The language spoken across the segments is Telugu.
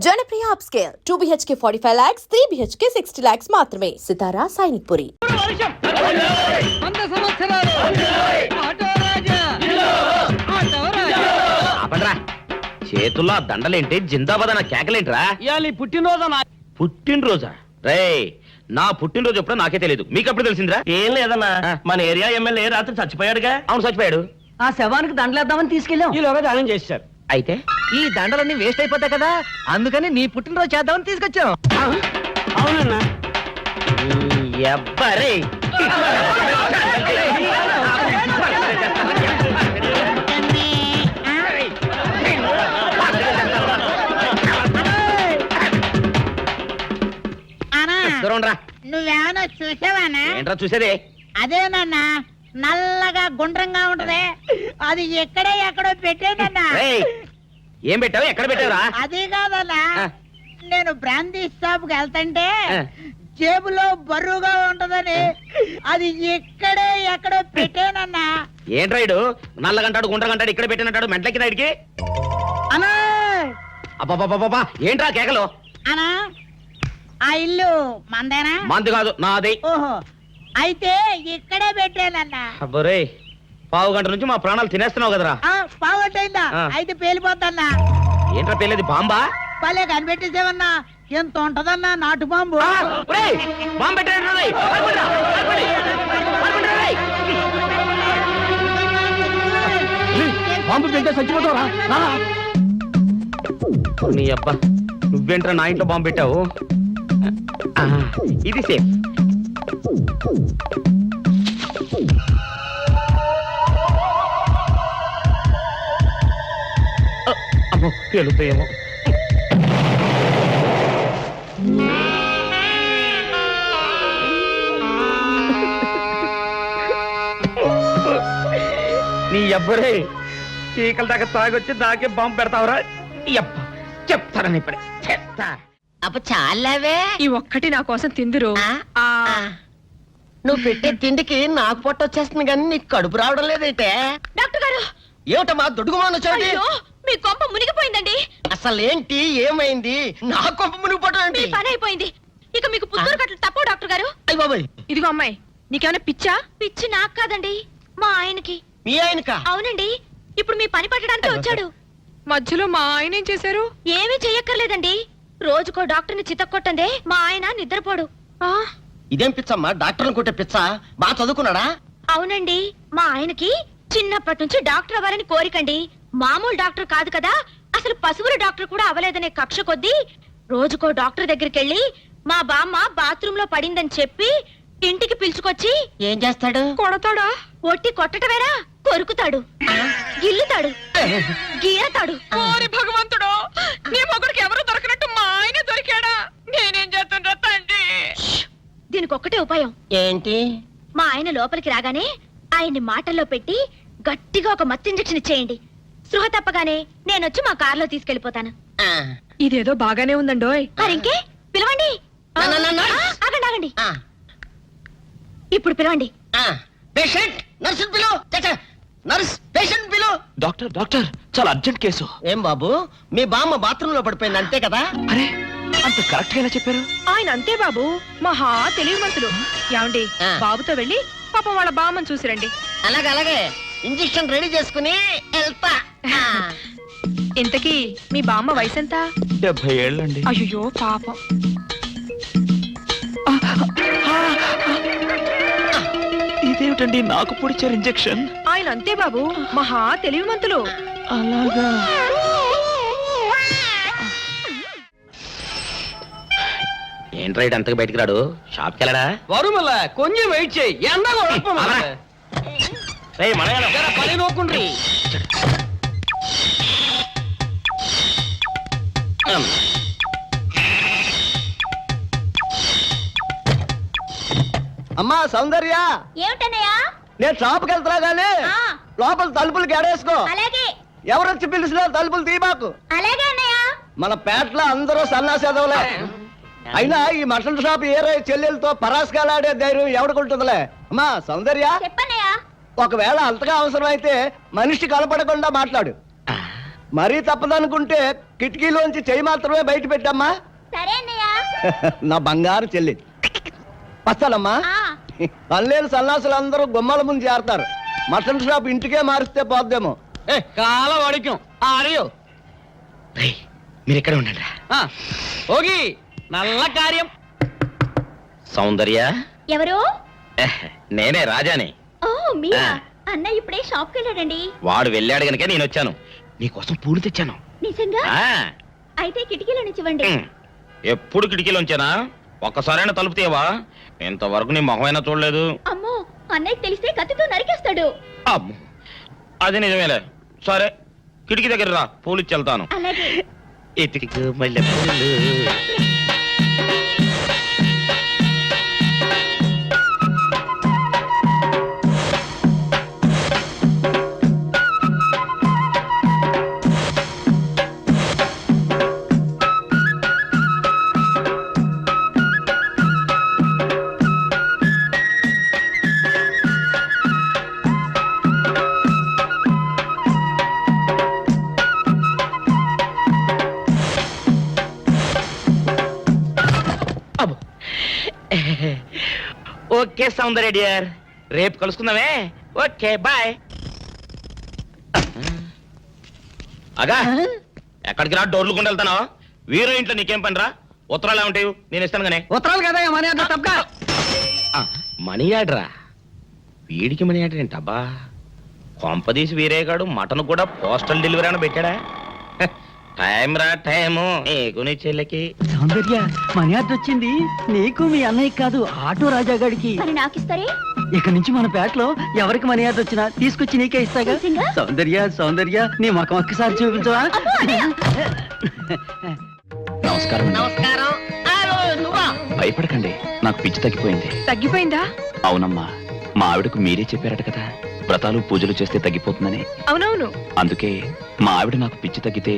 Janapriya upscale 2 BHK 45 lakhs, 3 BHK 60 lakhs మాత్రమే. సితారా సైనిక్పురి. చేతుల్లో దండలేంటి, జిందాబాద్ అన్న కేకలేంట్రా? పుట్టినరోజా? రే, నా పుట్టినరోజు ఎప్పుడో నాకే తెలియదు, మీకు ఎప్పుడు తెలిసిందిరా? ఏం లేదన్నా, మన ఏరియా ఎమ్మెల్యే రాత్రి చచ్చిపోయాడుగా. అవును, చచ్చిపోయాడు. ఆ శవానికి దండలేద్దామని తీసుకెళ్ళాం. ఈలోగా దానం చేశారు. అయితే ఈ దండలన్నీ వేస్ట్ అయిపోతాయి కదా, అందుకని నీ పుట్టినరోజు చేద్దామని తీసుకొచ్చాం. అవునన్నా. ఎవ్వరే నువ్వేమన్నా చూసావానా? ఏంట్రా చూసేది? అదేనన్నా, నల్లగా గుండ్రంగా ఉంటది, అది ఎక్కడో పెట్టేనన్నా. ఏం పెట్టావు? ఎక్కడ పెట్టావురా? అది కాదన్నా, నేను బ్రాందీ షాప్ కి వెళ్తుంటే ఆ. జేబులో బరువుగా ఉంటదని అది ఎక్కడో పెట్టేనన్నా. ఏంట్రా ఇడు నల్లగంటాడు, గుండ్రగంటాడు, ఇక్కడ పెట్టినట్టాడు, మెంట్లకి రైడ్కి. అన్నా అబ్బా, ఏంట్రా కేకలు? అన్నా, ఆ ఇల్లు మందేనా? మంది కాదు, నాది. ఓహో, అయితే ఇక్కడే పెట్టానన్నా. అబ్బరే, పావు గంట నుంచి మా ప్రాణాలు తినేస్తున్నావు కదరా. పావుగంటైందా? ఆ. అయితే పేలిపోతాన్నా. ఏంట్రా పేలేది? బాంబా? పల్లె కనిపెట్టేసేవన్నా, ఎంత ఉంటదన్నా నాటు బాంబు. బాంబు పెట్టాడు. బాంబు పెడితే చచ్చిపోతావరా? నీ అబ్బా, నువ్వేంట్రా నా ఇంట్లో బాంబు పెట్టావు? ఇది సేఫ్. అమ్మో, పేలుతాయేమో. నీ అబ్బరే, చీకల దాకా తాగొచ్చి నాకే బాంబు పెడతావురా? అబ్బా, చెప్తారని ఇప్పుడే చెప్తా. అప్ప చాలావే, ఈ ఒక్కటి నా కోసం తిందురు. నువ్వు పెట్టే తిండికి నాకు పొట్ట వచ్చేస్తుంది కానీ నీకు కడుపు రావడం లేదైతే. డాక్టర్ గారు, ఏమిటమ్మా దొడుగుమాను వచ్చాడు? అయ్యో, మీ కొంప మునిగిపోయిందండి. అసలు ఏంటి, ఏమైంది? నా కొంప మునిగిపోవడం మీ ఏంటి? పని అయిపోయింది. ఇక మీకు పుత్తూరు కట్టలు తప్పవు డాక్టర్ గారు. అయ్య బాబాయ్, ఇదిగో అమ్మాయి, నీకేమైనా పిచ్చా? పిచ్చి నాకు కాదండి, మా ఆయనకి. మీ ఆయనక? అవునండి, ఇప్పుడు మీ పని పట్టడానికి వచ్చాడు. మధ్యలో మా ఆయన ఏం చేశారు? ఏమీ చెయ్యక్కర్లేదండి, రోజుకో డాక్టర్ని చితక్కొట్టందే మా ఆయన నిద్రపోడు. ఇదేం పిచ్చమ్మా, డాక్టర్ని కొట్టే పిచ్చ? బాగా చదువుకున్నాడా? అవునండి, మా ఆయనకి చిన్నప్పటి నుంచి డాక్టర్ అవ్వాలని కోరికండి. మామూలు డాక్టర్ కాదు కదా, అసలు పశువుల డాక్టర్ కూడా అవ్వలేదనే కక్ష కొద్దీ రోజుకో డాక్టర్ దగ్గరికి వెళ్ళి మా బామ్మ బాత్రూమ్ లో పడిందని చెప్పి ఇంటికి పిలుచుకొచ్చి ఏం చేస్తాడు? కొడతాడా? ఒట్టి కొట్టటవేరా, కొరుకుతాడు, గిల్లుతాడు, గీరతాడు. ఓరి భగవంతుడు, నీ మొగుడికి ఎవరు దొరకనట్టు మా ఆయన దొరికాడా? నేనేం చేస్తుండ్రా తండ్రి? దీనికి ఒక్కటే ఉపాయం. ఏంటి? మా ఆయన లోపలికి రాగానే ఆయన్ని మాటల్లో పెట్టి గట్టిగా ఒక మత్తు ఇంజెక్షన్ ఇచ్చేయండి. స్పృహ తప్పగానే నేనొచ్చి మా కారులో తీసుకెళ్లిపోతాను. ఇదేదో బాగానే ఉందండోయ్. మరింకే పిలవండి. ఆగండి ఆగండి, ఇప్పుడు పిలవండి. పేషెంట్, నర్సు పిలు. నర్స్, పేషెంట్ పిలు. డాక్టర్, డాక్టర్, చాలా అర్జెంట్ కేసు. ఏం బాబు, మీ బామ్మ బాత్రూమ్ లో పడిపోయింది అంతే కదా? అరే, అంత కరెక్ట్ గా ఎలా చెప్పారు? ఆయన అంతే బాబు, మహా తెలివి మనసులు. ఏమండి, బాబుతో వెళ్ళి పాపం వాళ్ళ బామ్మని చూసిరండి. అలాగే ఇంజెక్షన్ రెడీ చేసుకుని వెళ్తా. ఇంతకీ మీ బామ్మ వయసు ఎంత? 70 ఏళ్ళండి. అయ్యో పాపం. ఇదేమిటండి నాకు పొడిచారు ఇంజెక్షన్? ఆయన అంతే బాబు, మహా తెలివి మంతులు. అలాగా? ఏంట్రా ఇటు అంతగా బయటికి రాడు? షాప్కి వెళ్ళడా? వరుమల కొంచెం వెయిట్ చేయి. పని నోకుండ్రి. అమ్మా సౌందర్య, ఏమిటన్నయ్యా? నేను షాప్కి వెళ్తున్నా గానీ లోపల తలుపులు గడేసుకో. అలాగే ఎవరొచ్చి పిలిచినా తలుపులు తీమాకు. అలాగే అన్నయ్య. మన పేటలో అందరూ సన్నాసేదవులే. అయినా ఈ మటన్ షాప్ ఏరే చెల్లెలతో పరాస్కాలాడే ధైర్యం ఎవడుకుంటుందిలే. అమ్మా సౌందర్య, చెప్పన్నయ్యా. ఒకవేళ అంతగా అవసరమైతే మనిషి కలపడకుండా మాట్లాడు. మరీ తప్పదనుకుంటే కిటికీలోంచి చెయ్యి మాత్రమే బయట పెట్టమ్మా. సరే అన్నయ్య. నా బంగారు చెల్లి. వస్తానమ్మా. పల్లెలు సన్నాసులు అందరూ గుమ్మల ముందు చేరతారు. మటన్ షాప్ ఇంటికే మారిస్తే పోద్దేమో. కాల వాడిక్యం ఆరియో మీరు ఇక్కడ ఉండండి. ఓగి నల్ల కార్యం. సౌందర్య, ఎవరు? నేనే రాజాని. ఓ మీరా? అన్నయ్య ఇప్పుడే షాప్కి వెళ్ళాడండి. వాడు వెళ్ళాడు గనుక నేను వచ్చాను. నీకోసం పూలు తెచ్చాను. నిజంగా? ఆ, అయితే కిటికీలో నుంచి ఇవ్వండి. ఎప్పుడు కిటికీలోంచేనా? ఒక్కసారైనా తలుపు తీయవా? ఇంతవరకు నీ మొహమైనా చూడలేదు. అమ్మో, అన్నయ్యకి తెలిస్తే కత్తితో నరికేస్తాడు. అమ్మో, అది నిజమేలే. సరే, కిటికీ దగ్గర రా, పూలు ఇచ్చి వెళ్తాను. అలాగే. ఎతికి మల్లె పూలు. ఓకే సౌందర్య డియర్, రేపు కలుసుకుందామే. Okay bye. అగా ఎక్కడికి రా, డోర్లు కొండ వెళ్తానా? వీరో ఇంట్లో నీకేం పని రా? ఉత్తరాలు ఏమంటాయి? నేను ఇస్తాను గానే. ఉత్తరాలు కదా మనీ అంత తప్ప. మనీ ఆర్డరా? వీడికి మనీ ఆర్డర్ ఏంటబ్బా? కొంపదీసి వీరేగాడు మటన్ కూడా పోస్టల్ డెలివరీ అని పెట్టాడా? టైం రా టైము నీకు నీ చెల్లెకి. సౌందర్య మనీ ఆర్డర్ వచ్చింది. నీకు మీ అన్నయ్య కాదు, ఆటో రాజా గాడికి. మరి నాకు ఇస్తారే? ఇక నుంచి మన పేటలో ఎవరికి మనీ ఆర్డర్ వచ్చినా తీసుకొచ్చి నీకే ఇస్తాగా. నిజంగా? సౌందర్య సౌందర్య నీ ముఖం ఒక్కసారి చూపించవా? నమస్కారం. నమస్కారం. నువ్వా? భయపడకండి, నాకు పిచ్చి తగ్గిపోయింది. తగ్గిపోయిందా? అవునమ్మా, మా ఆవిడకు మీరే చెప్పారట కదా, వ్రతాలు పూజలు చేస్తే తగ్గిపోతుందని. అవునవును. అందుకే మా ఆవిడ నాకు పిచ్చి తగ్గితే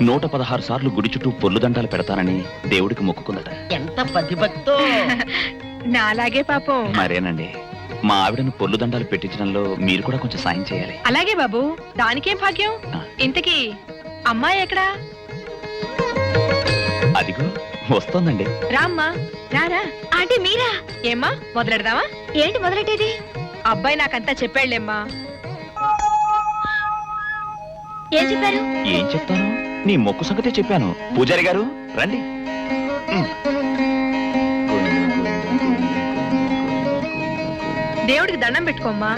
116 సార్లు గుడి చుట్టూ పొర్లు దండాలు పెడతానని దేవుడికి మొక్కుకుందట. ఎంత ప్రతిభక్తో. నాలాగే పాపం. మరేనండి, మా ఆవిడను పొర్లు దండాలు పెట్టించడంలో మీరు కూడా కొంచెం సాయం చేయాలి. అలాగే బాబు, దానికేం భాగ్యం. ఇంతకీ అమ్మాయి ఎక్కడా? అదిగో వస్తోందండి. రామ్మా, రారా. ఆంటీ మీరా? ఏమ్మా, మొదలెడదామా? ఏంటి మొదలెట్టేది? అబ్బాయి నాకంతా చెప్పాడులేమ్మా. ఏం చెప్పారు? ఏం చెప్తాను, నీ మొక్కు సంగతే చెప్పాను. పూజారి గారు రండి. దేవుడికి దండం పెట్టుకోమ్మా.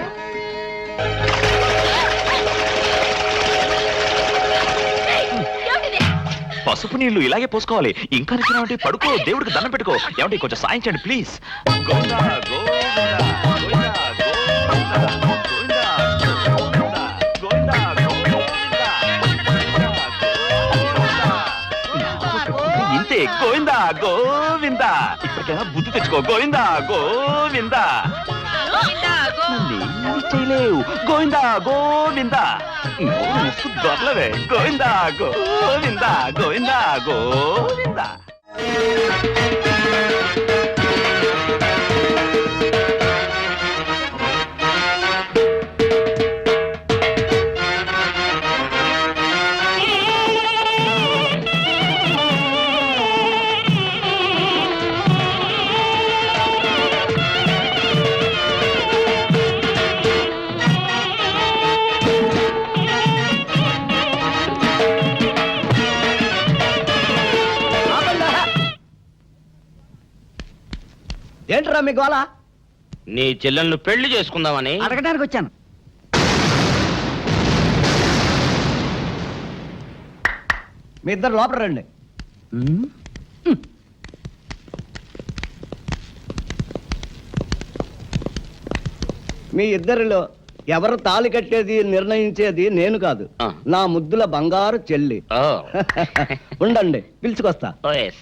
పసుపు నీళ్లు ఇలాగే పోసుకోవాలి. ఇంకా నచ్చినావంటే పడుకో, దేవుడికి దండం పెట్టుకో. ఏమంటే కొంచెం సాయం చేయండి ప్లీజ్. గోవిందా, గోవిందా, గోవిందా, గోవిందా, గోవిందా, గోవిందా, గోవిందా. ఇంతే, గోవిందా గోవిందా. ఇప్పటికైనా బుద్ధి తెచ్చుకో. గోవిందా గోవిందా. నన్నేమీ చేయలేవు. గోవిందా గోవిందా. దొరలవే. గోవిందా గోవిందా, గోవిందా గోవిందా. ఏంట్రా మీ గోళ? నీ చెల్లెళ్ళు పెళ్లి చేసుకుందామని అడగడానికి వచ్చాను. మీ ఇద్దరు లోపల రండి. మీ ఇద్దరిలో ఎవరు తాళి కట్టేది నిర్ణయించేది నేను కాదు, ఆ. నా ముద్దుల బంగారు చెల్లి. ఓ. ఉండండి, పిలుచుకొస్తా. ఓ, yes.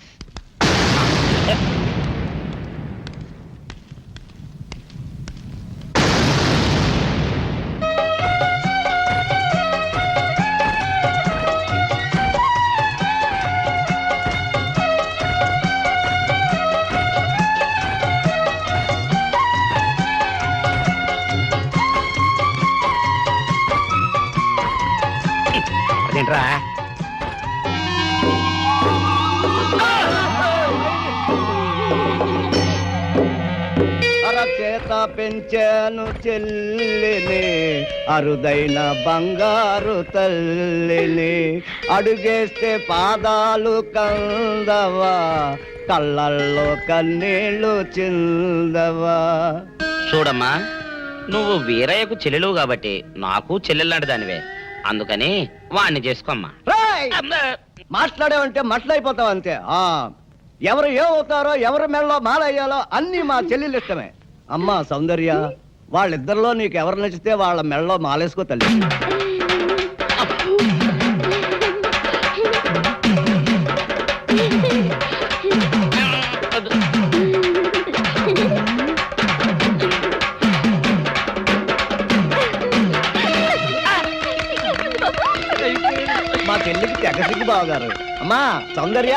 అదేంట్రా చేత పెంచాను చెల్లిని, అరుదైన బంగారు తల్లిని. అడుగేస్తే పాదాలు కందవా, కళ్ళల్లో కన్నీళ్ళు చిందవా. చూడమ్మా, నువ్వు వీరయ్యకు చెల్లెలు కాబట్టి నాకు చెల్లెల్లాంటి దానివే. అందుకని వాణ్ణి చేసుకోమ్మా. రేయ్! మాట్లాడేవంటే మట్లయిపోతావు అంతే. ఎవరు ఏమవుతారో, ఎవరి మెడలో మాలయ్యాలో అన్ని మా చెల్లెలు ఇష్టమే. అమ్మా సౌందర్య, వాళ్ళిద్దరిలో నీకు ఎవరు నచ్చితే వాళ్ళ మెడలో మాలేసుకో తల్లి. మా చెల్లికి తెగ సిగ్గు బావగారు. అమ్మా సౌందర్య,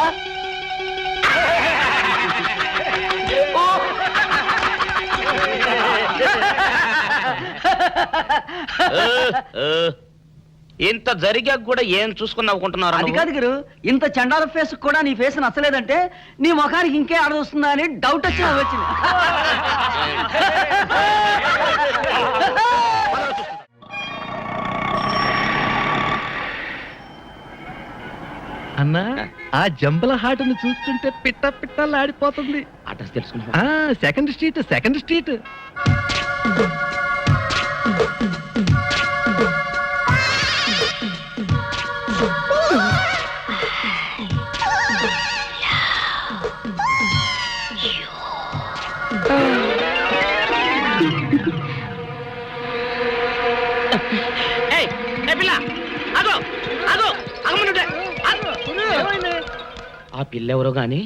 ఇంత జరిగాక కూడా ఏం చూసుకుని నవ్వుకుంటున్నారు? అది కాదు గురు, ఇంత చండాల ఫేస్ కూడా నీ ఫేస్ నచ్చలేదంటే నీ ముఖానికి ఇంకే ఆడదొస్తుందా అని డౌట్ వచ్చి వచ్చింది. అన్నా, ఆ జంబల హాటును చూస్తుంటే పిట్ట పిట్టలాడిపోతుంది. అడ్రస్ తెలుసుకున్నా? Second street, second street. ఆ పిల్లెవరో గాని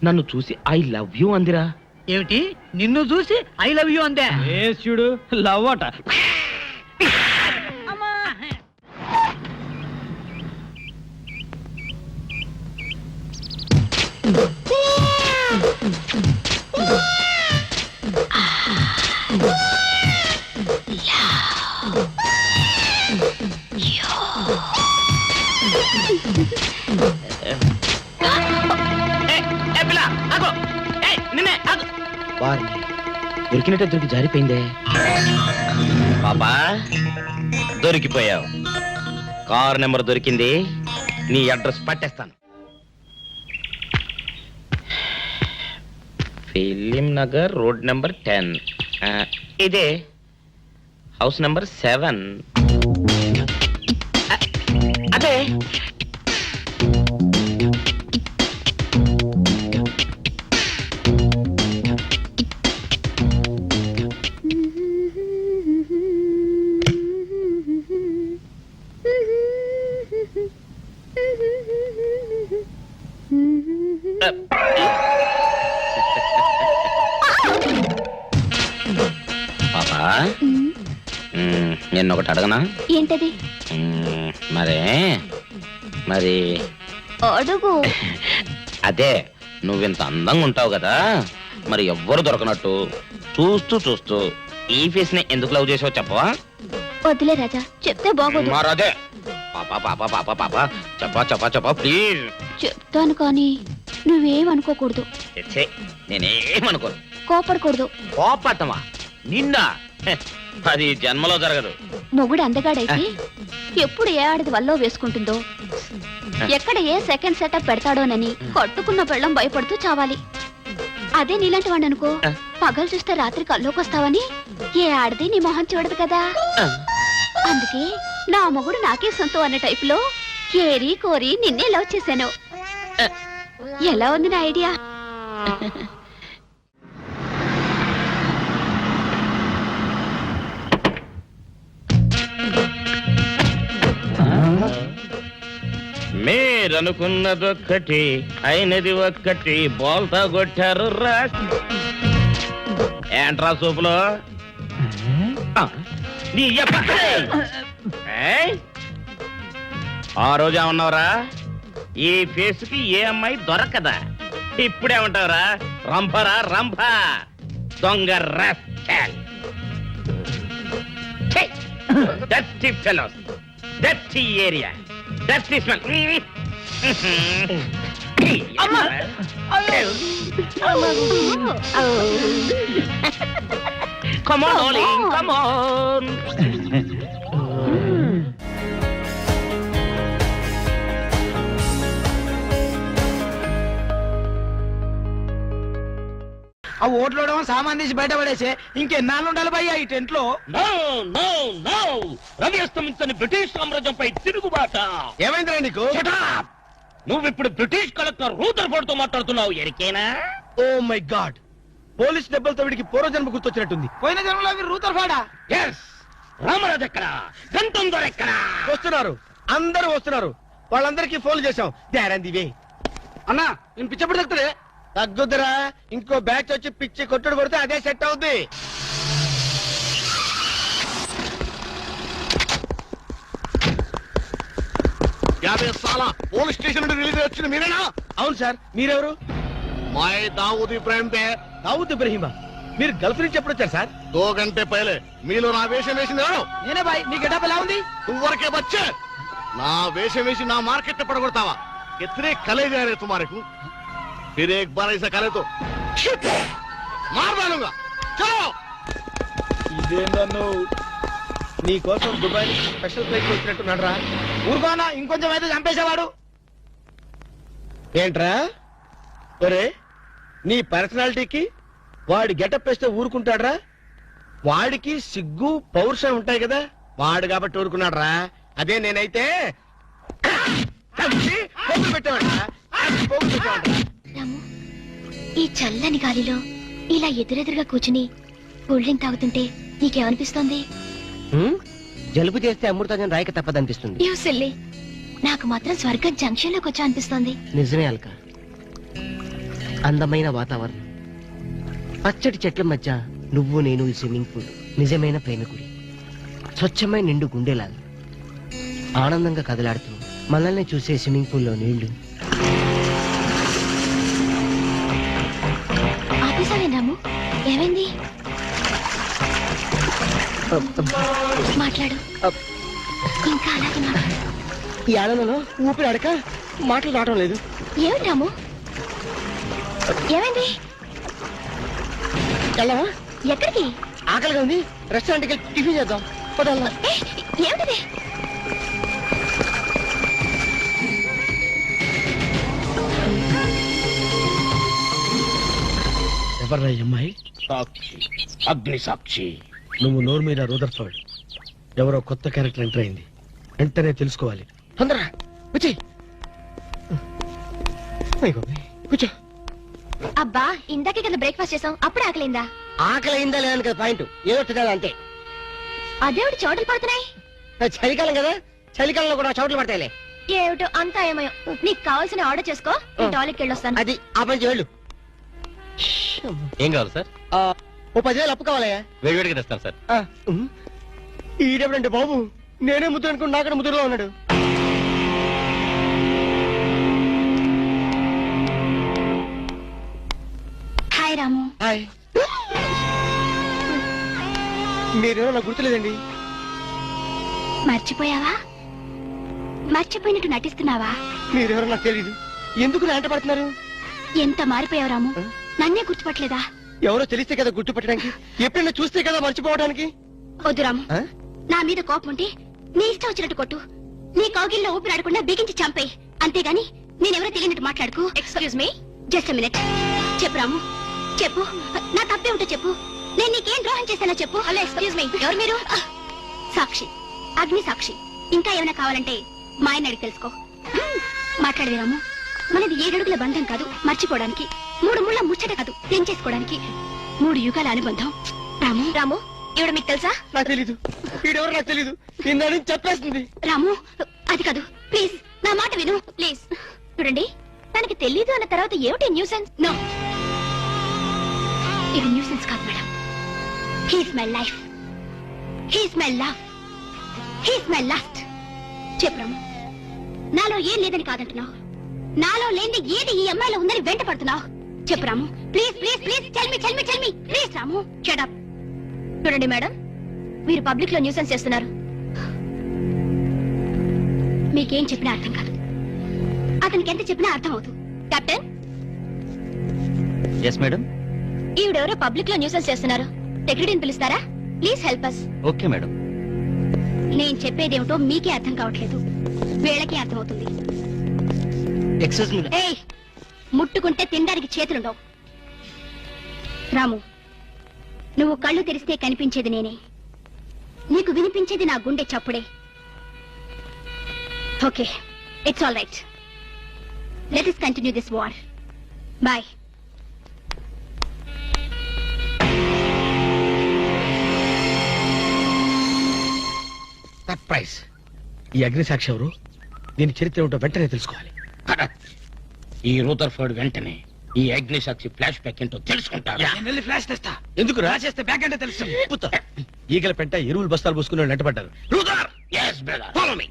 నన్ను చూసి ఐ లవ్ యూ అందిరా. ఏమిటి, నిన్ను చూసి ఐ లవ్ యూ అందే? చూడు, లవ్ అట. దొరికినట్టే దొరికి జారిపోయిందే. పాపా, దొరికిపోయావు. కారు నెంబర్ దొరికింది, నీ అడ్రస్ పట్టేస్తాను. Film Nagar, road number 10. ఇదే హౌస్ నెంబర్ 7. అదే. పాపా, నిన్నొకటి అడగనా? ఏంటది? మరి అడుగు. అదే, నువ్వింత అందంగా ఉంటావు కదా, మరి ఎవ్వరు దొరకనట్టు చూస్తూ చూస్తూ ఈ ఫేస్ ని ఎందుకు లవ్ చేసావు చెప్పవా? వద్దులే రాజా, చెప్తే బాగోదు. మరదే. పాపా పాపా పాపా పాపా, చెప్పా చెప్పా చెప్పా ప్లీజ్. చెప్తాను కానీ నువ్వేమనుకోకూడదు. నేనేమనుకోను. కోపడకూడదు. కోపట్టమా? నిన్న అది జన్మలో జరగదు. మొగుడు అందగాడైతే ఎప్పుడు ఏ ఆడది వల్లో వేసుకుంటుందో, ఎక్కడ ఏ సెకండ్ సెటప్ పెడతాడోనని కట్టుకున్న పెళ్ళం భయపడుతూ చావాలి. అదే నీలాంటి వాడు అనుకో, పగలు చూస్తే రాత్రి కల్లోకొస్తావని ఏ ఆడది నీ మొహం చూడదు కదా. అందుకే నా మొగుడు నాకే సొంతం అన్న టైప్ లో ఏరి కోరి నిన్నే లవ్ చేశాను. ఎలా ఉంది నా ఐడియా? మీరనుకున్నదొక్కటి అయినది ఒక్కటి, బోల్తా కొట్టారు రా. ఏంట్రా సూపులో నీ ఆ రోజు ఏమన్నావురా? ఈ ఫేస్ కి ఏ అమ్మాయి దొరకదా? ఇప్పుడేమంటావురా? రంభరా రంభ, దొంగ rascal. Dirty fellows, dirty area, dirty smell. Come on, darling, come on. ఆ ఓట్లోడో సామాన్ తీసి బయట పడేసే ఇంకెన్నాళ్ళు ఉండాలి భయ్యా ఈ టెంట్ లో. రవి అస్తమించని బ్రిటిష్ సామ్రాజ్యంపై తిరుగుబాట. ఏమైందిరా నీకు? నువ్విప్పుడు బ్రిటిష్ కలెక్టర్ రూదర్ఫోర్డ్ తో మాట్లాడుతున్నావు. ఎరికేనా? ఓ మై గాడ్, పోలీస్ దెబ్బలతో వీడికి పూర్వజన్మ గుర్తొచ్చినట్టుంది. పోయిన జన్మలో మీరు రూతర్ఫాడా? ఎస్. రామరాజు ఎక్కడ? గంటం దొర ఎక్కడ? వస్తున్నారు, అందరూ వస్తున్నారు. వాళ్ళందరికీ ఫోన్ చేశాం. దివే అన్నా నేను పిచ్చప్పుడు తగ్గుతుంది. తగ్గుద్దురా, ఇంకో బ్యాచ్ వచ్చి పిచ్చి కొట్టుడు కొడితే అదే సెట్ అవుద్ది. పోలీస్ స్టేషన్ నుండి రిలీజ్ వచ్చిన మీరేనా? అవును సార్, మీరెవరు? మాయ్ దావూద్ ఇబ్రాహిం దే. దావూద్ ఇబ్రహీమా, మీరు గల్ఫ్ నుంచి ఎప్పుడు వచ్చారు సార్? 2 గంటే పైలే. మీలో నా వేషం వేసింది ఎవరు? నేనే బాయ్. మీ గెటప్ ఎలా ఉంది? నువ్వరకే బచ్చే. నా వేషం వేసి నా మార్కెట్ పడగొడతావా? ఎత్రే కలే जा रहे तुम्हारे को. फिर एक बार ऐसा करे तो मार डालूंगा. चलो. ఇదేందన్ను నీ కోసం దుబాయ్ స్పెషల్ ఫ్లైట్ వచ్చినట్టున్నాడు రా. ఊరుకోనా, ఇంకొంచెం అయితే చంపేసేవాడు. ఏంట్రా ఒరే, నీ పర్సనాలిటీకి వాడి గెటప్ వేస్తే ఊరుకుంటాడ్రా? వాడికి సిగ్గు పౌరుషం ఉంటాయి కదా, వాడు కాబట్టి ఊరుకున్నాడు రా. అదే నేనైతే పెట్టేవాడు. రాము, ఈ చల్లని గాలిలో ఇలా ఎదురెదురుగా కూర్చుని కూల్ డ్రింక్ తాగుతుంటే నీకేమనిపిస్తోంది? జలుబు చేస్తే అమృతాజన్ రాయక తప్పదనిపిస్తుంది. యూ సిల్లీ, నాకు మాత్రం స్వర్గం జంక్షన్ లోకి వచ్చా అనిపిస్తోంది. నిజమే అల్క, అందమైన వాతావరణం, పచ్చటి చెట్ల మధ్య నువ్వు నేను ఈ స్విమ్మింగ్ పూల్ నిజమైన ప్రేమికుడి. స్వచ్ఛమైన నిండు గుండెలాగా ఆనందంగా కదలాడుతూ మనల్ని చూసే స్విమ్మింగ్ పూల్లో నీళ్లు. ఆపేసావే రాము, ఏమైంది? మాట్లాడు, ఇంకా అలాగే మాట్లాడు. ఈ ఆనందంలో ఊపిరి అడక మాటలు రావడం లేదు. ఏమిటి రాము, ఏమైంది? వెళ్ళవా? ఎక్కడికి? ఆకలిగా ఉంది, రెస్టారెంట్కి వెళ్ళి టిఫిన్ చేద్దాం. పదాలా? ఏమిటిది? ఎవర్రా ఈ అమ్మాయి? సాక్షి, అగ్ని సాక్షి. నువ్వు నోరు మీద రూదర్ఫోర్డ్, ఎవరో కొత్త క్యారెక్టర్ ఎంటర్ అయింది. వెంటనే తెలుసుకోవాలి. తొందరగా వచ్చి కూర్చో. అబ్బా, ఇందాకే కదా బ్రేక్ఫాస్ట్ చేసాం, అప్పుడు ఆకలిందా? ఆకలి అయిందా లేదని కదా పాయింట్, ఏదో తినాలి అంతే. అదేవిడు చోటలు పడుతున్నాయి. చలికాలం కదా, చలికాలంలో కూడా చోట్లు పడతాయిలే. ఏమిటో అంతా ఏమయో. నీకు కావాల్సిన ఆర్డర్ చేసుకో, నేను టాయిలెట్కి వెళ్ళొస్తాను. అది ఆ పని వెళ్ళు. ఏం కావాలి సార్? ఓ 10,000 అప్పు కావాలయ్యా. వేడివేడిగా తెస్తాను సార్. ఈడెవడంటే బాబు, నేనే ముద్దు అనుకుని నాకడ ముద్దులో ఉన్నాడు. హాయ్ రాము. హాయ్. మీరేమో నాకు గుర్తులేదండి. మర్చిపోయావా? మర్చిపోయినట్టు నటిస్తున్నావా? మీరెవరో నాకు తెలీదు. ఎందుకు నా వెంట పడుతున్నారు? ఎంత మారిపోయావు రాము, నన్నే గుర్తుపట్టలేదా? ఎవరో తెలిస్తే కదా గుర్తుపట్టడానికి, ఎప్పుడైనా చూస్తే కదా మర్చిపోవడానికి. వద్దు రాము, నా మీద కోపం ఉంటే నీ ఇష్టం వచ్చినట్టు కొట్టు, నీ కౌగిల్లో ఊపిరాడకుండా బిగించి చంపేయి. అంతేగాని నేనెవరో తెలియనట్టు మాట్లాడుకు. Excuse me, just minute. చెప్పు రాము, చెప్పు. నా తప్పే ఉంటే చెప్పు. నేను నీకేం ద్రోహం చేశానో చెప్పు. హలో, ఎక్స్క్యూజ్ మీ, ఎవరు మీరు? సాక్షి, అగ్ని సాక్షి. ఇంకా ఏమైనా కావాలంటే మా ఆయన అడిగి తెలుసుకో. మాట్లాడేది రాము, మనది 7 అడుగుల బంధం కాదు మర్చిపోవడానికి, 3 ముళ్ళ ముచ్చట కాదు తెంచేసుకోవడానికి, 3 యుగాల అనుబంధం. రాము, రాము, ఇవిడ మీకు తెలుసా? నాకు తెలీదు. వీడెవరో నాకు తెలీదు. నిన్న చెప్పేస్తుంది. రాము, అది కాదు, ప్లీజ్ నా మాట విను, ప్లీజ్. చూడండి, తనకి తెలీదు అన్న తర్వాత ఏమిటి న్యూసెన్స్? నో, ఇది న్యూసెన్స్ కాదు madam. He's my life, he's my love, he's my last. చెప్పు రాము, నాలో ఏం లేదని కాదంటున్నావు, నాలో లేని ఏది ఈ అమ్మాయిలో ఉందని వెంట పడుతున్నావు. చెప్పు Ramu, please please please, tell me please. Ramu, shut up. చూడండి మేడం, మీరు పబ్లిక్ లో న్యూసెన్స్ చేస్తున్నారు. మీకేం చెప్పినా అర్థం కాదు, అతనికి ఎంత చెప్పినా అర్థం అవుతుంది. Captain, yes madam. ఈవిడెవరో పబ్లిక్ లో న్యూసెన్స్ చేస్తున్నారు. సెక్రటరీని పిలుస్తారా? Please help us. Okay madam. నేను చెప్పేదేమిటో మీకే అర్థం కావట్లేదు, వీళ్ళకి అర్థమవుతుంది. Excuse me. ఏయ్, ముట్టుకుంటే తినడానికి చేతులుండవు. రాము, నువ్వు కళ్ళు తెరిస్తే కనిపించేది నేనే, నీకు వినిపించేది నా గుండె చప్పుడే. Okay, it's all right. Let us continue this war. Bye. Surprise. ఈ అగ్నిసాక్షి ఎవరు? దీని చరిత్ర ఏమిటో వెంటనే తెలుసుకోవాలి. ఈ రూదర్ఫర్డ్ వెంటనే ఈ అగ్నిసాక్షి ఫ్లాష్ బ్యాక్ ఏంటో తెలుసుకుంటాడు. వెళ్ళి ఫ్లాష్ తెస్తా. ఎందుకు రాసేస్తే బ్యాక్ అంటే తెలుసు. ఈగల పెంట ఎరువులు బస్తాలు పోసుకుని నెట్టబడ్డారు. రూదర్, yes brother, follow me.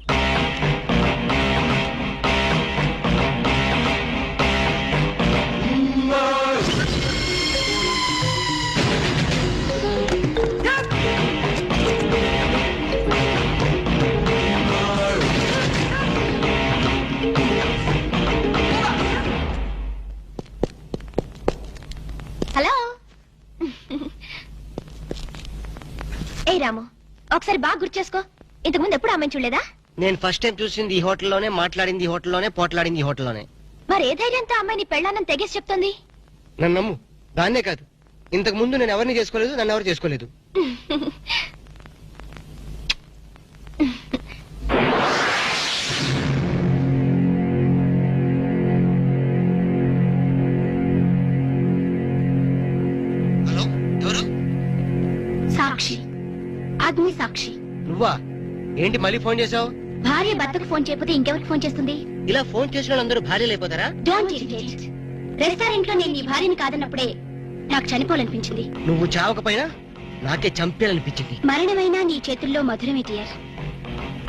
Hello. ఏ రాము, ఒకసారి బాగా గుర్తు చేసుకో. ఇంతకుముందు ఎప్పుడు ఆమెను చూడలేదా? నేను ఫస్ట్ టైం చూసింది ఈ హోటల్లోనే, మాట్లాడింది ఈ హోటల్లోనే, పోట్లాడింది ఈ హోటల్లోనే. మరి ఏ ధైర్యంతో అమ్మాయిని పెళ్ళానని తెగేసి చెప్తుంది? నన్ను నమ్ము. దాన్నే కాదు, ఇంతకు ముందు నేను ఎవరిని చేసుకోలేదు, నన్ను ఎవరు చేసుకోలేదు. హలో, ఎవరు? సాక్షి, అగ్ని సాక్షి. నువ్వా? ఏంటి మళ్ళీ ఫోన్ చేసావు? భార్య భర్తకు ఫోన్ చేయకపోతే ఇంకెవరికి ఫోన్ చేస్తుంది? ఇలా ఫోన్ చేసిన వాళ్ళందరూ భార్యలు అయిపోతారా? Don't irritate. రెస్టారెంట్ లో నేను నీ భార్యని కాదన్నప్పుడే నాకు చనిపోవాలనిపించింది. నువ్వు చావకపోయినా నాకే చంపేయాలనిపించింది. మరణమైనా నీ చేతుల్లో మధురమే డియర్.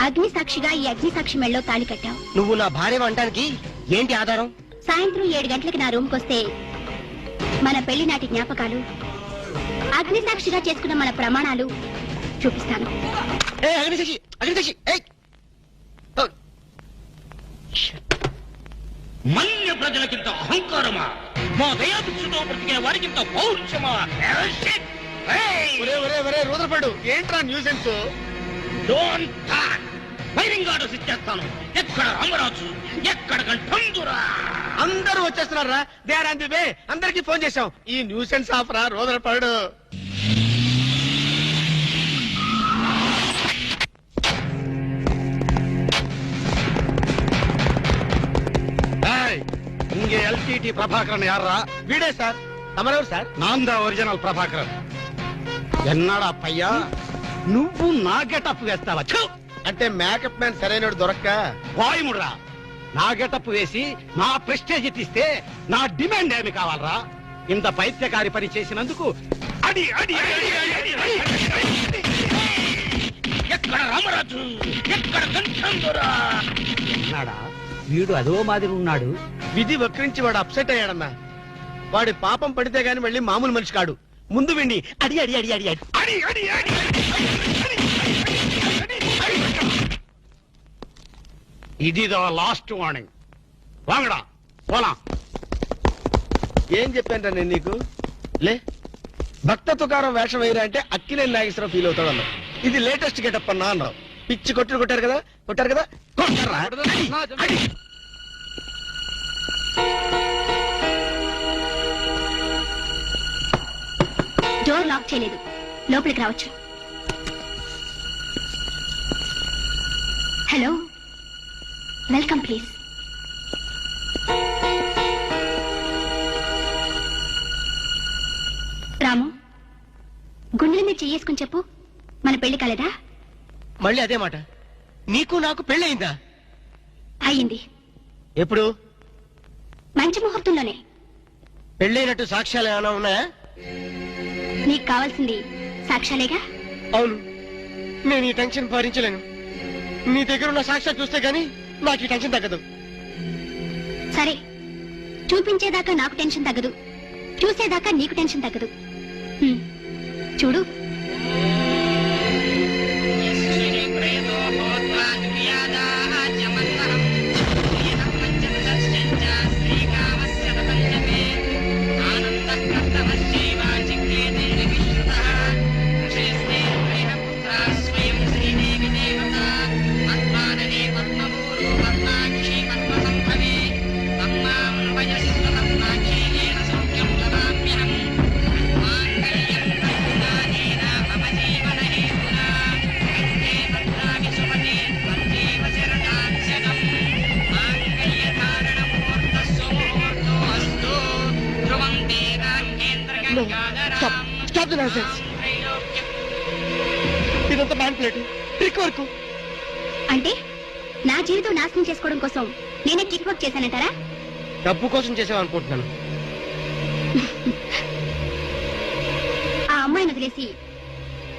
అగ్ని సాక్షిగా ఈ అగ్ని సాక్షి మెళ్ళో తాళి కట్టావు. నువ్వు నా భార్య అంటానికి ఏంటి ఆధారం? సాయంత్రం 7 గంటలకి నా రూమ్ కొస్తే మన పెళ్లి నాటి జ్ఞాపకాలు, అగ్ని సాక్షిగా చేసుకున్న మన ప్రమాణాలు చూపిస్తాను. ఏ అగ్నిసాక్షి, అగ్నిసాక్షి, ఏయ్! ఓ! మన్య ప్రజలకింత అహంకారమా? మా దయాభిక్షతో బ్రతికే వారికింత పౌరుషమా? రూదర్ఫర్డ్, ఏంట్రా nuisance? Don't talk. Firing orders ఇచ్చేస్తాను. ఎక్కడ రామరాజు, ఎక్కడ గంటందురా? అందరూ వచ్చేస్తున్నారా? They are on the way. అందరికి ఫోన్ చేశాం. ఈ న్యూసెన్స్ ఆఫ్ రా రూదర్ఫర్డ్. இங்க எல்டிடி பிரபாகரன் யாரா? வீடே சார். తమరెవరు సార్? நான் தான் ఒరిజినల్ ప్రభాకరన్. ఎన్నాడా పయ్యా నువ్వు నా గెటప్ వేస్తావా? అంటే మేకప్ మ్యాన్ సరైనడు దొరక్క వాయుముడ్రా. నా గెటప్ వేసి నా ప్రెస్టేజ్ తీస్తే నా డిమాండ్ ఏమి కావాలరా? ఇంత పైత్యకారి పని చేసినందుకు అడి అడి అడి అడి అడి అడి. ఎక్కడ రామరాజు, ఎక్కడ గంటందురా? ఎన్నాడా వీడు అదో మాదిరి ఉన్నాడు. విధి వక్రించి వాడు అప్సెట్ అయ్యాడన్నా. వాడి పాపం పడితే గాని మళ్ళీ మామూలు మనిషి కాడు. ముందు విండి అడి అడి అడి అడి అడి అడి అడి అడి ఇది లాస్ట్ వార్నింగ్. వాంగడా పోలా. ఏం చెప్పాను నేను నీకు? లే, భక్త తుకారం వేషం వేయరా అంటే అక్కిలేని నాగేశ్వరం ఫీల్ అవుతాడు అన్నావు. ఇది లేటెస్ట్ గెటప్ అన్నా అన్నావు. పిచ్చి కొట్టుడు కొట్టారు కదా, కొట్టారు కదా, కొట్టారా? అడి. డోర్ లాక్ చేయలేదు, లోపలికి రావచ్చు. Hello, welcome please. రాము, గుండెల మీద చెయ్యేసుకుని చెప్పు, మన పెళ్లి కాలేదా? మళ్ళీ అదే మాట. నీకు నాకు పెళ్ళయిందా? అయ్యింది. ఎప్పుడు? మంచి ముహూర్తంలోనే. పెళ్ళైనట్టు సాక్ష్యాలు ఏమైనా ఉన్నాయా? నీకు కావాల్సింది సాక్ష్యాలేగా. అవును, నేను ఈ టెన్షన్ భరించలేను. నీ దగ్గర ఉన్న సాక్ష్యాలు చూస్తే గానీ నాకు ఈ టెన్షన్ తగ్గదు. సరే, చూపించేదాకా నాకు టెన్షన్ తగ్గదు, చూసేదాకా నీకు టెన్షన్ తగ్గదు. చూడు. Stop the nonsense. ఇదంతా మ్యానిపులేట్, ట్రిక్ వర్క్. అంటే నా జీవితం నాశనం చేసుకోవడం కోసం నేనే కిక్ వర్క్ చేశానంటారా? డబ్బు కోసం చేసావనుకుంటున్నాను. ఆ అమ్మాయిని వదిలేసి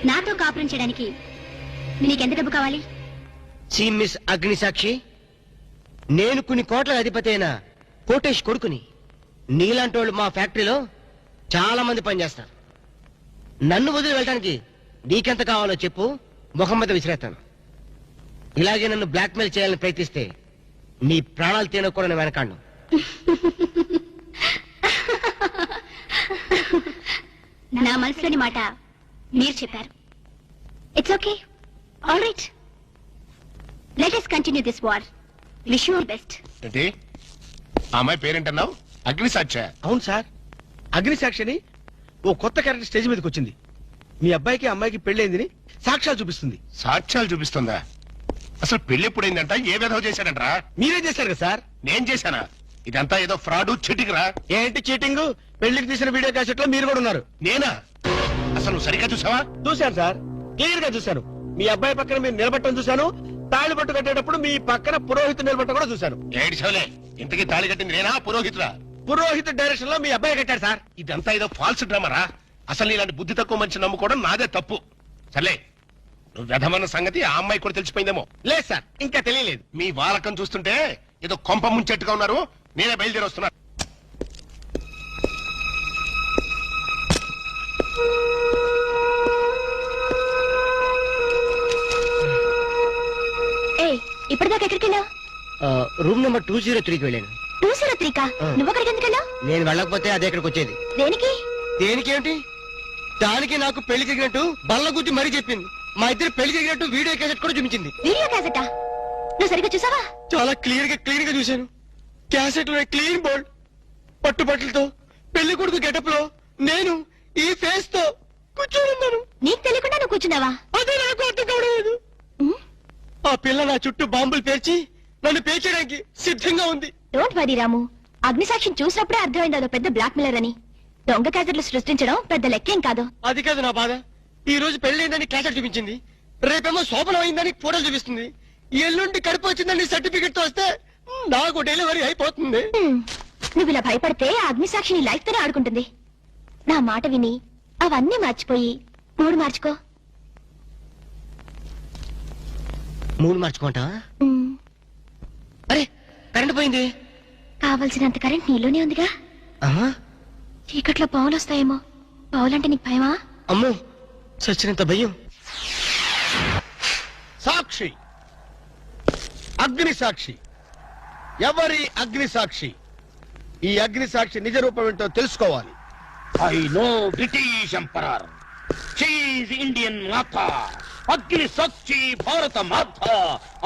నాతో కాపురం చేయడానికి నీకెంత డబ్బు కావాలి? సి మిస్ అగ్నిసాక్షి, నేను కొన్ని కోట్ల అధిపతి అయిన కోటేష్ కొడుకుని. నీలాంటి వాళ్ళు మా ఫ్యాక్టరీలో చాలా మంది పనిచేస్తారు. నన్ను వదిలి వెళ్ళడానికి నీకెంత కావాలో చెప్పు, ముఖం మీద విసిరేస్తాను. ఇలాగే నన్ను బ్లాక్మెయిల్ చేయాలని ప్రయత్నిస్తే నీ ప్రాణాలు తినకూడని వెనకాండు. నా మనసులోని మాట మీరు చెప్పారు. It's okay, all right, let us continue this war. Wish you all best. ఏంటి ఆ అమ్మాయి పేరేంటన్నావు? అగ్నిసాక్ష? అవును సార్, అగ్నిసాక్షిని ఓ కొత్త క్యారెక్టర్ స్టేజ్ మీదకి వచ్చింది. మీ అబ్బాయికి అమ్మాయికి పెళ్ళైందని సాక్ష్యాలు చూపిస్తుంది. సాక్ష్యాలు చూపిస్తుందా? అసలు పెళ్లి ఎప్పుడైందంట? ఏ విధవ చేశాడంట్రా? మీరే చేశారు కదా సార్. నేను చేశానా? ఇదంతా ఏదో ఫ్రాడ్ చీటింగ్ రా. ఏంటి చీటింగ్? పెళ్లికి తీసిన వీడియో క్యాసెట్ లో మీరు కూడా ఉన్నారు. నేనా? అసలు నువ్వు సరిగ్గా చూసావా? చూశాను సార్, క్లియర్ గా చూశాను. మీ అబ్బాయి పక్కన మీరు నిలబట్టడం చూశాను. తాళి పట్టు కట్టేటప్పుడు మీ పక్కన పురోహితుడు నిలబట్టడం కూడా చూశాను. ఏడు చవలే, ఇంతకీ తాళి కట్టింది నేనా పురోహితురా? పురోహితు డైరెక్షన్ లో మీ అబ్బాయి కట్టాడు సార్. ఇదంతా ఏదో ఫాల్స్ డ్రామారా. అసలు ఇలాంటి బుద్ధి తక్కువ మంచి నమ్ముకోవడం నాదే తప్పు. సర్లే, నువ్వు వ్యధమన్న సంగతి ఆ అమ్మాయి కూడా తెలిసిపోయిందేమో. లేదు సార్, ఇంకా తెలియలేదు. మీ వాలకం చూస్తుంటే ఏదో కొంప ముంచెట్టుగా ఉన్నారు. నేనే బయలుదేరి వస్తున్నా. ఇప్పటిదాకా ఎక్కడికి వెళ్ళావు? రూమ్ నెంబర్ 203కి వెళ్ళాను. 203కా? నువ్వు అక్కడికి ఎందుకు వెళ్ళావు? నేను వెళ్ళకపోతే అదే ఇక్కడికి వచ్చేది. దేనికి? దేనికేంటి? దానికి నాకు పెళ్లి జరిగినట్టు బల్ల గుద్ది మరీ చెప్పింది. మా ఇద్దరు పెళ్లి జరిగినట్టు వీడియో క్యాసెట్ కూడా చూపించింది. వీడియో క్యాసెటా? నువ్వు సరిగ్గా చూసావా? చాలా క్లియర్ గా చూశాను. క్యాసెట్ లో క్లీన్ బోల్డ్ పట్టుబట్టలతో పెళ్లి కొడుకు గెటప్ లో నేను ఈ ఫేస్ తో కూర్చొని ఉన్నాను. నీకు తెలియకుండా నువ్వు కూర్చున్నావా? అదే నాకు అర్థం కావడం. ఆ పిల్ల నా చుట్టూ బాంబులు పేర్చి నన్ను పేర్చడానికి సిద్ధంగా ఉంది. డోంట్ వరీ రాము, అగ్నిసాక్షిని చూసినప్పుడే అర్థమైంది అదో పెద్ద బ్లాక్ మెయిలర్ అని. దొంగ క్యాసెట్లు సృష్టించడం పెద్ద లెక్కేం కాదు. అది కాదు నా బాధ. ఈ రోజు పెళ్లి క్యాసెట్ చూపించింది, రేపేమో శోభనం అయిందని ఫోటోలు చూపిస్తుంది, ఎల్లుండి కడుపు వచ్చిందని సర్టిఫికెట్ తో వస్తే నాకు డెలివరీ అయిపోతుంది. నువ్వు ఇలా భయపడితే ఆ అగ్నిసాక్షిని లైఫ్ తోనే ఆడుకుంటుంది. నా మాట విని అవన్నీ మర్చిపోయి మూడు మార్చుకో. మూడు మార్చుకుంటా? అరే కరెంట్ పోయింది. కావలసినంత కరెంట్ నీలోనే ఉందిగా. చీకట్లో పావులు వస్తాయేమో. పావులంటే నీకు భయమా? అమ్మో, చచ్చినంత భయం. సాక్షి, అగ్ని సాక్షి. ఎవరి అగ్ని సాక్షి? ఈ అగ్ని సాక్షి నిజ రూపం ఏంటో తెలుసుకోవాలి. ఐ నో బ్రిటిష్ ఎంపరర్, షీఈ్ ఇండియన్ మాత, అగ్ని సాక్షి భారత మాత.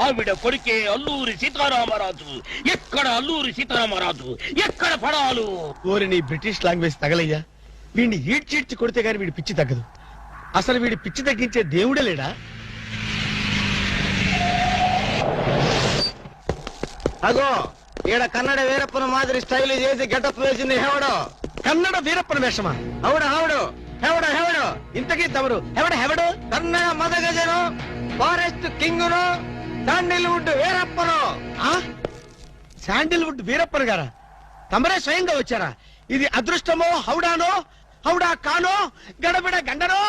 ఆవిడ కొడుకే అల్లూరి సీతారామరాజు. ఎక్కడ అల్లూరి సీతారామరాజు, ఎక్కడ పడాలు? ఓరి నీ బ్రిటిష్ లాంగ్వేజ్ తగలయ్యా. వీడిని ఈడ్చిడ్చి కొడితే గాని వీడి పిచ్చి తగ్గదు. అసలు వీడి పిచ్చి తగ్గించే దేవుడే లేడా? అగో ఈడ కన్నడ వీరప్పన మాదిరి స్టైల్ చేసి గెటప్ వేసింది హెవడో. కన్నడ వీరప్పన వేషమా? అవుడు హెవడు హెవడు హెవడు ఇంతకీ తమరు హెవడు? కన్నడ మదగజను, ఫారెస్ట్ కింగును, శాండిల్వుడ్ వీరప్పను. శాండిల్వుడ్ వీరప్పన్ గారా? తమరే స్వయంగా వచ్చారా? ఇది అదృష్టమో హౌడానో, హౌడా కానో, గడబిడ గండనో?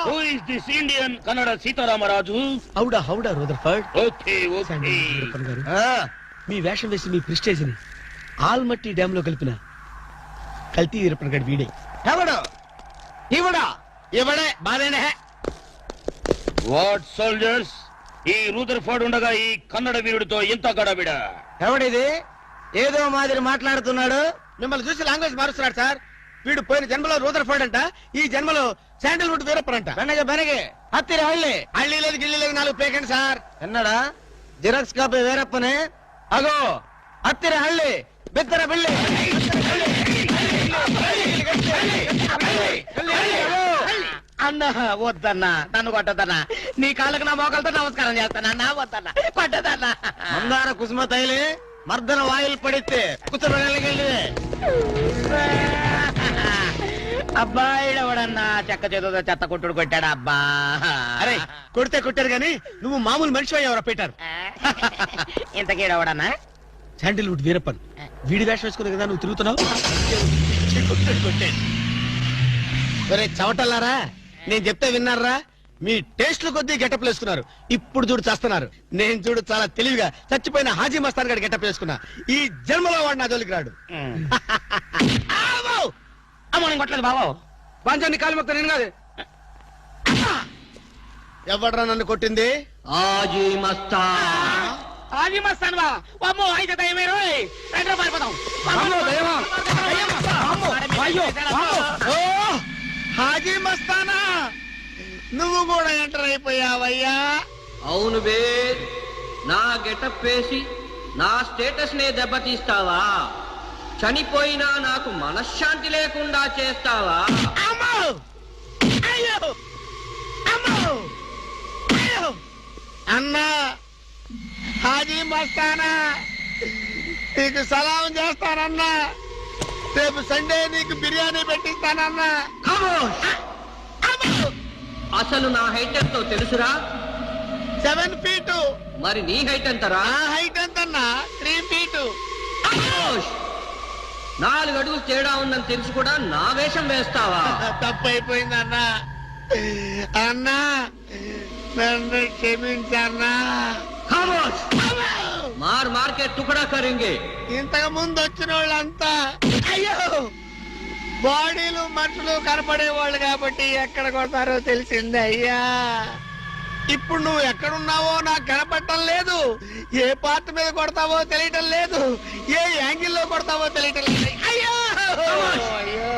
Who is this Indian Kannada Sitaramaraju? హౌడా Rutherford. Okay okay. Sandalwood Veerappan garu, మీ వేషం వేసి మీ ప్రిస్టేజ్ ని ఆల్మట్టి డ్యామ్ లో కలిపిన కల్తీ వీరప్పన్ గారి వీడే. హెవడు ఇవడా ఇవడే బాధేనే. వాట్ సోల్జర్స్, ఈ రూదర్ఫర్డ్ ఉండగా ఈ కన్నడ వీరుడితో ఎంత గడబిడ? ఎవడిది ఏదో మాదిరి మాట్లాడుతున్నాడు? మిమ్మల్ని చూసి లాంగ్వేజ్ మారుస్తున్నాడు సార్. వీడు పోయిన జన్మలో రూదర్ఫర్డ్ అంట, ఈ జన్మలో శాండిల్వుడ్ వీరప్పన్ అంట. బెనగే హత్తిరి హళ్ళి హళ్ళీ లేదు గిల్లి లేదు, 4 పేకండి సార్. ఎన్నడా జిరాక్స్ కాపీ వీరప్పనే. అగో హత్తిరి హళ్ళి బిత్తర బిల్లి. అన్న వద్దన్నా, నన్ను కొట్టదన్నా. నీ కాళ్ళకు నా మోకాలతో నమస్కారం చేస్తానన్నా. వద్దన్నా, కొట్టదన్నా. మందార కుసుమ తైలి మర్దన వాయిల్ పడితే కుసరగలిగే అబ్బాయిడెవడన్నా చెక్క చేతుతో చెత్త కొట్టుడు కొట్టాడు అబ్బా. అరే కొడితే కొట్టారు గాని నువ్వు మామూలు మనిషి ఎవరో పెట్టారు. ఇంతకీడెవడన్నా? శాండిల్వుడ్ వీరప్పన్ వీడి వేషం వేసుకుని కదా నువ్వు తిరుగుతున్నావు. ఒరే చవటల్లారా, నేను చెప్తే విన్నారా? మీ టేస్ట్లు కొద్దీ గెటప్ వేసుకున్నారు. ఇప్పుడు చూడు చేస్తున్నారు. నేను చూడు చాలా తెలివిగా చచ్చిపోయిన హాజీ మస్తాన్ గడి గెటప్ వేసుకున్నా. ఈ జన్మలో వాడు నా జోలికి రాడు. కొట్టలేదు బాబు. బాంజాన్ని కాలు మొక్క నేను కాదు. ఎవడ్రా నన్ను కొట్టింది? ఆజీ మస్తాన్. హాజీ మస్తాన్ బా. అమ్మో అయితే దయమే రోయ్. రండి పారిపోదాం. ఓ హాజీ మస్తానా, నువ్వు కూడా ఎంటర్ అయిపోయావయ్యా. అవును బే, నా గెటప్ వేసి నా స్టేటస్ నే దెబ్బతీస్తావా? చనిపోయినా నాకు మనశ్శాంతి లేకుండా చేస్తావా? అమ్మో! అయ్యో! అమ్మో! అయ్యో! అన్నా హాజీ మస్తానా, నీకు సలాం చేస్తానన్నా. రేపు సండే నీకు బిర్యానీ పెట్టిస్తానన్నా. ఖమోష్! అసలు నా హైట్ ఎంతో తెలుసురా? 7 feet. మరి నీ హైట్ ఎంతరా? నా హైట్ ఎంతన్నా? 3 feet. ఖమోష్! 4 అడుగులు తేడా ఉందని తెలిసి కూడా నా వేషం వేస్తావా? తప్పైపోయిందన్నా. అన్నా నన్ను క్షమించన్నా. ఖమోష్! మార్ కే టుకడా కరేంగే. ఇంతకు ముందు వచ్చిన వాళ్ళంతా అయ్యో బాడీలు మనుషులు కనపడే వాళ్ళు కాబట్టి ఎక్కడ కొడతారో తెలిసింది అయ్యా. ఇప్పుడు నువ్వు ఎక్కడున్నావో నాకు కనపడటం లేదు. ఏ పార్ట్ మీద కొడతావో తెలియటం లేదు. ఏ యాంగిల్లో కొడతావో తెలియటం లేదు. అయ్యో అయ్యో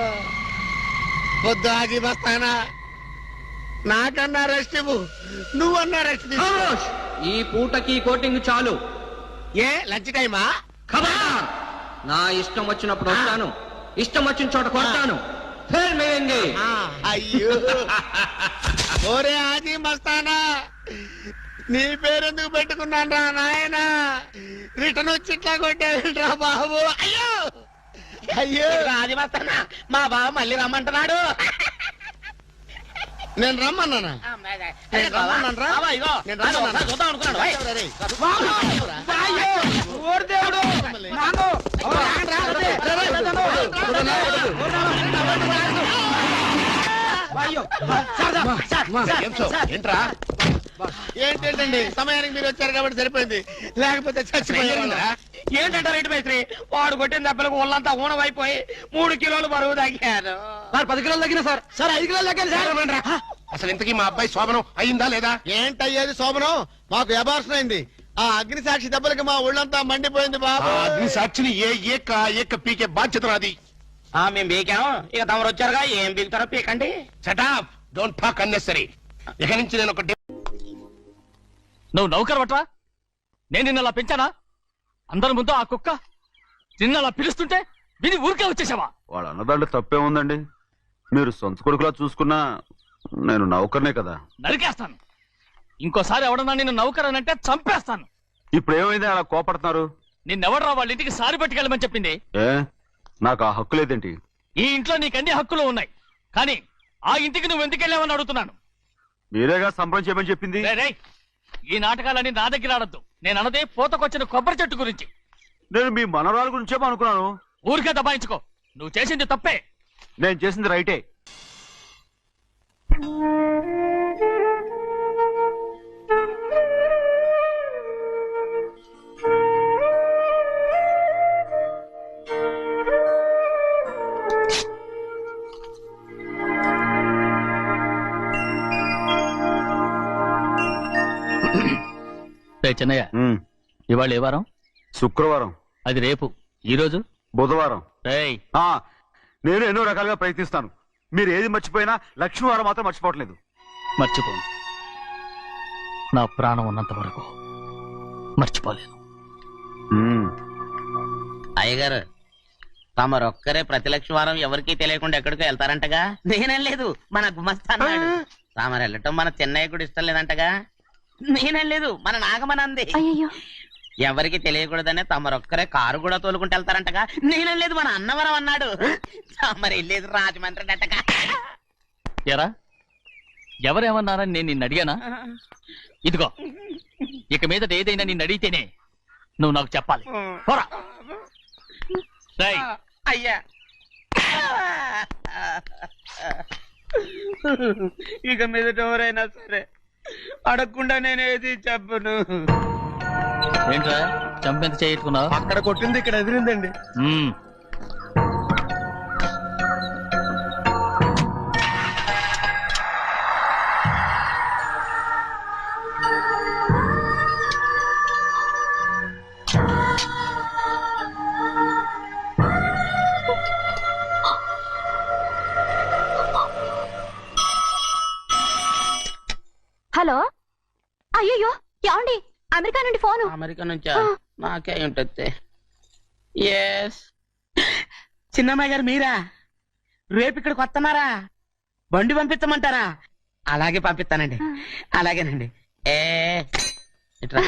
వద్దు హాజీ మస్తానా, నాకన్నా రెస్ట్ ఇవ్వు. నువ్వన్నా రెస్ట్ తీసుకో. ఖమోష్! ఈ పూటకి కోటింగ్ చాలు. ఏ లంచ్ టైమా? ఖబర్దార్! నా ఇష్టం వచ్చినప్పుడు వస్తాను, ఇష్టం వచ్చిన చోట కొడతాను. ఫిర్ మిలేంగే. అయ్యో ఓరే హాజీ మస్తానా, నీ పేరెందుకు పెట్టుకున్నాను రా నాయనా? రిటర్న్ వచ్చి ఇట్లా కొట్టేరా బాబు. అయ్యో అయ్యో హాజీ మస్తానా, మా బావ మళ్ళీ రమ్మంటున్నాడు. నేను రమ్మన్నానా? నేను రమ్మన్నాను రా. నేను రమ్మన్నానా? చూద్దాం అనుకున్నాడు. ఓయ్. రేయ్. ఓరి దేవుడు. నాన్నో. ఏంట్రా? ఏంటండి సమయానికి మీరు వచ్చారు కాబట్టి సరిపోయింది, లేకపోతే చచ్చిపోయారు. ఏంటంటారు ఏంటి మైత్రి? వాడు కొట్టిన దెబ్బలకు ఒళ్ళంతా ఊనమైపోయి 3 కిలోలు బరువు తగ్గారు. 10 కిలోలు తగ్గిన సార్. సార్ 5 కిలోలు తగ్గాలి సార్. అసలు ఇంతకీ మా అబ్బాయి శోభనం అయిందా లేదా? ఏంటయ్యేది శోభనం? మాకు అబార్షన్ అయింది. ఆ అగ్ని సాక్షి దెబ్బలకి మా ఒళ్ళంతా మండిపోయింది బాబు. అగ్ని సాక్షిని ఏక పీకే బాధ్యత నాది. మేము బీకాం, ఇక తమరు వచ్చారుగా, ఏం బీగుతారో పీకండి. Shut up, don't talk unnecessary. ఇక నుంచి నేను ఒక నువ్వు నౌకర్ పట్రా? నేను నిన్న అలా పెంచానా? అందరి ముందు ఆ కుక్క నిన్న అలా పిలుస్తుంటే విని ఊరికే వచ్చేసావా? వాళ్ళ అన్నదాంట్లో తప్పే ఉందండి. మీరు సొంత కొడుకులా చూసుకున్నా నేను నౌకర్నే కదా. నరికేస్తాను. ఇంకోసారి ఎవడన్నా నిన్ను నౌకర్ అని అంటే చంపేస్తాను. ఇప్పుడు ఏమైంది అలా కోపడుతున్నారు? నిన్నెవడరా వాళ్ళ ఇంటికి సారి పట్టుకెళ్ళమని చెప్పింది? ఏ నాకు ఆ హక్కు లేదేంటి? ఈ ఇంట్లో నీకు అన్ని హక్కులు ఉన్నాయి, కానీ ఆ ఇంటికి నువ్వు ఎందుకు వెళ్ళావని అడుగుతున్నాను. మీరేగా సంబరం చేయమని చెప్పింది. రేయ్, ఈ నాటకాలన్నీ నా దగ్గర ఆడద్దు. నేను అన్నదే పూతకొచ్చిన కొబ్బరి చెట్టు గురించి. నేను మీ మనవరాల గురించేమో అనుకున్నాను. ఊరికే దబాయించుకో. నువ్వు చేసింది తప్పే. నేను చేసింది రైటే. చెన్నయ్య, ఇవాళ ఏ వారం? శుక్రవారం. అది రేపు. ఈ రోజు బుధవారం. రేయ్, నేను ఎన్నో రకాలుగా ప్రయత్నిస్తాను. మీరు ఏది మర్చిపోయినా లక్ష్మీవారం మాత్రం మర్చిపోవట్లేదు. మర్చిపోను. నా ప్రాణం ఉన్నంత వరకు మర్చిపోలేను. అయ్యగారు, తమరొక్కరే ప్రతి లక్షవారం ఎవరికీ తెలియకుండా ఎక్కడికో వెళ్తారంటగా? నేనేం లేదు, మన గుమస్తా అన్నాడు. తామరు వెళ్ళటం మన చెన్నయ్య కూడా ఇష్టం లేదంటగా? నేనేం లేదు, మన నాగమనంది. అయ్యో, ఎవరికి తెలియకూడదనే తమరొక్కరే కారు కూడా తోలుకుంటూ వెళ్తారంటగా. నేనేం లేదు, మన అన్నవరం అన్నాడు. తమరు వెళ్ళేది రాజమండ్రి అంటగా. ఎరా ఎవరేమన్నారని నేను నిన్ను అడిగానా? ఇదిగో ఇక మీద ఏదైనా నిన్ను అడిగితేనే నువ్వు నాకు చెప్పాలి. పోరా. రేయ్, అయ్యా ఇక మీద ఎవరైనా సరే అడగకుండా నేనేది చెప్పను. ఏంట్రా చంపెంత చేయించుకున్నావు? అక్కడ కొట్టింది ఇక్కడ ఎదిరిందండి. హలో, అయ్యో ఏమండి, అమెరికా నుండి ఫోను. అమెరికా నుంచా? నాకే ఉంటుంది. ఎస్, చిన్నమ్మాయి గారు మీరా? రేపు ఇక్కడికి వస్తున్నారా? బండి పంపిస్తామంటారా? అలాగే పంపిస్తానండి. అలాగేనండి. ఇట్రా.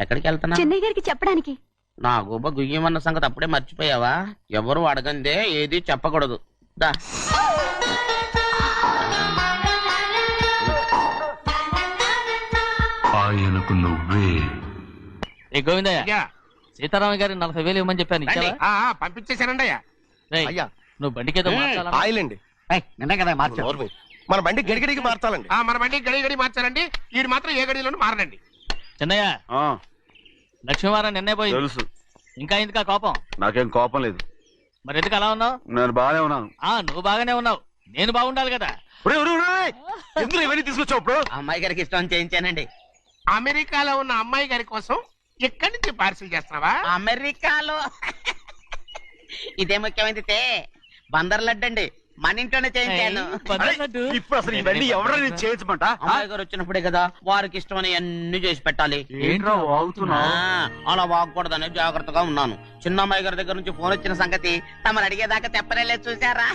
ఎక్కడికి వెళ్తున్నా? చెన్నై గారికి చెప్పడానికి. నా గుబ్బ గుయ్యమన్న సంగతి అప్పుడే మర్చిపోయావా? ఎవరు అడగందే ఏది చెప్పకూడదు. దా. ఆయనకు నువ్వే. ఏ గోవిందయ్య, సీతారామయ్య గారి 40,000 ఇవ్వమని చెప్పాను, ఇచ్చావా? పంపించేశానండి అయ్యా. రేయ్, అయ్యా. నువ్వు బండికేదో మార్చాలా? ఆయిల్ అండి. నిన్న కదా మార్చారు. మన బండి గడిగడికి మార్చాలండి. మన బండి గడి మార్చారండి. వీడు మాత్రం ఏ గడిలోనూ మారనండి. చిన్నయ్య, ఆ, లక్ష్మీవారం నిన్నే పోయింది. తెలుసు. ఇంకా ఎందుకా కోపం? నాకేం కోపం లేదు. మరి ఎందుకు అలా ఉన్నావు? నేను బాగానే ఉన్నాను. నువ్వు బాగానే ఉన్నావు, నేను బాగుండాలి కదా. ఎందుకు ఇవన్నీ తీసుకొచ్చావు ఇప్పుడు? అమ్మాయి గారికి ఇష్టం చేయించానండి. అమెరికాలో ఉన్న అమ్మాయి గారి కోసం ఎక్కడి నుంచి పార్సిల్ చేస్తున్నావా? అమెరికాలో ఇదే ముఖ్యమైనది. బందర్ లడ్డు అండి, మన ఇంట్లోనే చేయించాను. ఇప్పుడు అసలు ఇవన్నీ ఎవరైనా చేయించమంట? అమ్మాయి గారు వచ్చినప్పుడే కదా వారికి ఇష్టమని అన్ని చేసి పెట్టాలి. ఏంట్రా వాగుతున్నా? అలా వాగకూడదని జాగ్రత్తగా ఉన్నాను. చిన్న అమ్మాయి గారి దగ్గర నుంచి ఫోన్ వచ్చిన సంగతి తమరు అడిగేదాకా చెప్పలేదు. చూసారా?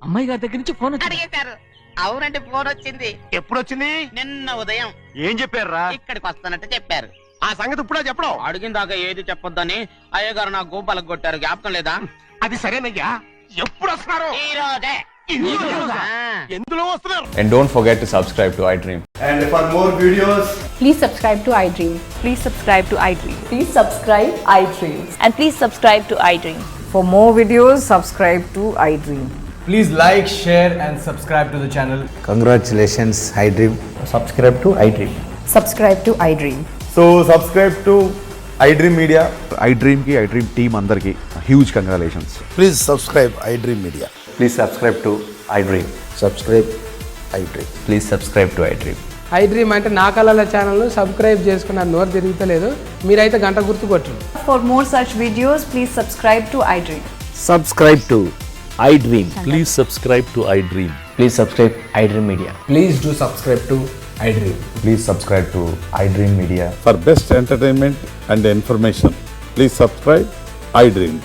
అమ్మాయి గారి దగ్గర నుంచి ఫోన్ అడిగేశారు. అవునండి, ఫోన్ వచ్చింది. ఎప్పుడు వచ్చింది? నిన్న ఉదయం. ఏం చెప్పారా? ఇక్కడికి వస్తానంటే చెప్పారు. ఆ సంగతి ఇప్పుడే చెప్పడం. అడిగిన దాకా ఏది చెప్పొద్దని అయ్యగారు నా గోపాలకు కొట్టారు. జ్ఞాపకం లేదా? అది సరేనయ్యా. ఎప్పుడు వస్తున్నారు? ఈ రోజే. ఎందులో వస్తున్నారు? And don't forget to subscribe to iDream. And for more videos, Please subscribe to iDream. Please subscribe to iDream. Please subscribe iDream. And please subscribe to iDream. For more videos, subscribe to iDream. Please like, share and subscribe to the channel. Congratulations, iDream. Subscribe to iDream. Subscribe to iDream. So subscribe to iDream Media. iDream ki iDream team andarki huge congratulations. Please subscribe iDream Media. Please subscribe to iDream. Subscribe iDream. Please subscribe to iDream. iDream అంటే నా కళల ఛానల్ సబ్స్క్రైబ్ చేసుకున్న నోరు తిరుగుతలేదు. మీరైతే గంట గుర్తు కొట్టండి. For more such videos, please subscribe to iDream. Subscribe to iDream. Please subscribe to iDream. Please subscribe iDream Media. Please do subscribe to iDream. Please subscribe to iDream Media. For best entertainment and information, please subscribe iDream.